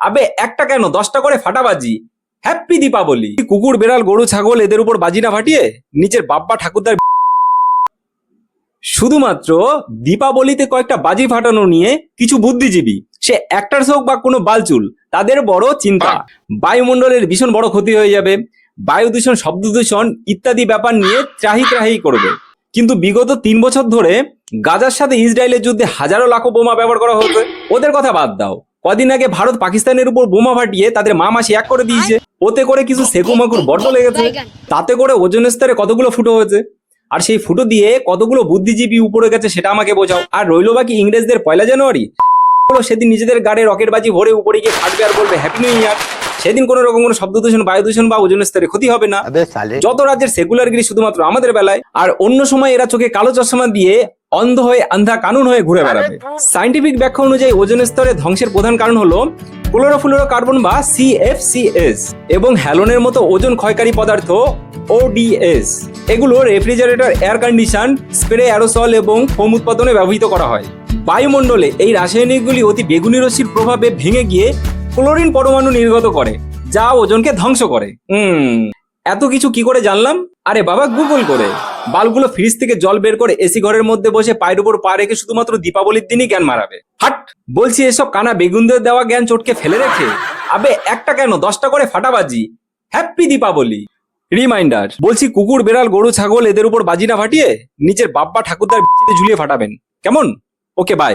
আবে একটা কেন 10টা করে ফাটাবাজি। হ্যাপি দীপাবলি। কুকুর বেড়াল গরু ছাগল এদের উপর বাজি না ফাটিয়ে নিচের বাপ্পা ঠাকুরদার শুধুমাত্র দীপাবলিতে কয়েকটা বাজি ফাটানো নিয়ে কিছু বুদ্ধিজীবী, সে অ্যাক্টার্স হোক বা কোনো বালচুল, তাদের বড় চিন্তা বায়ুমণ্ডলের ভীষণ বড় ক্ষতি হয়ে যাবে, বায়ু দূষণ শব্দ দূষণ ইত্যাদি ব্যাপার নিয়ে ত্রাহি ত্রাহি করবে। কিন্তু বিগত 3 বছর ধরে গাজার সাথে ইসরায়েলের যুদ্ধে হাজারো লাখো বোমা ব্যবহার করা হচ্ছে। ওদের কথা বাদ দাও, কদিন আগে ভারত পাকিস্তানের উপর বোমা ফাটিয়ে তাদের মা মাসি এক করে দিয়েছে। ওতে করে কিছু সেকুমাকুর বড্ড লেগেছে, তাতে করে ওজোন স্তরে কতগুলো ফুটো হয়েছে, আর সেই ফুটো দিয়ে কতগুলো বুদ্ধিজীবী উপরে গেছে সেটা আমাকে বোঝাও। আর রইল বাকি ইংরেজদের 1 জানুয়ারি, সেদিন নিজেদের গাড়ে রকেটবাজি ভরে উপরে গিয়ে ফাটবে আর বলবে হ্যাপি নিউ ইয়ার। সেদিন কোনো রকম কোনো শব্দ দূষণ বায়ু দূষণ বা ওজোন স্তরে ক্ষতি হবে না। যত রাজ্যের সেকুলারগিরি শুধুমাত্র আমাদের বেলায়, আর অন্য সময় এরা চোখে কালো চশমা দিয়ে অন্ধ হয়ে আন্ধা কানুন হয়ে ঘুরে বেড়াবে। সাইন্টিফিক ব্যাখ্যা অনুযায়ী ওজোন স্তরে ধ্বংসের প্রধান কারণ হলো ক্লোরোফ্লুরোকার্বন বা CFCs এবং হ্যালোনের মতো ওজন ক্ষয়কারী পদার্থ ODS। এগুলো refrigerator, air condition, spray, aerosol এবং ফোম উৎপাদনে ব্যবহৃত করা হয়। বায়ুমণ্ডলে এই রাসায়নিকগুলি অতি বেগুনি রশ্মির প্রভাবে ভেঙে গিয়ে ক্লোরিন পরমাণু নির্গত করে, যা ওজনকে ধ্বংস করে। এত কিছু কি করে জানলাম? আরে বাবা, গুগল করে। বালগুলো ফ্রিজ থেকে জল বের করে এসি ঘরের মধ্যে বসে পায়ের উপর পা রেখে শুধুমাত্র দীপাবলির দিনই জ্ঞান মারাবে। হাট বলছি, এসব কানা বেগুনদের দেওয়া জ্ঞান চটকে ফেলে রেখে আবে একটা কেন 10টা করে ফাটাবাজি। হ্যাপি দীপাবলি। রিমাইন্ডার বলছি, কুকুর বেড়াল গরু ছাগল এদের উপর বাজি না ফাটিয়ে নিচের বাপ্পা ঠাকুরদার বিচিতে ঝুলিয়ে ফাটাবেন, কেমন? ওকে, বাই।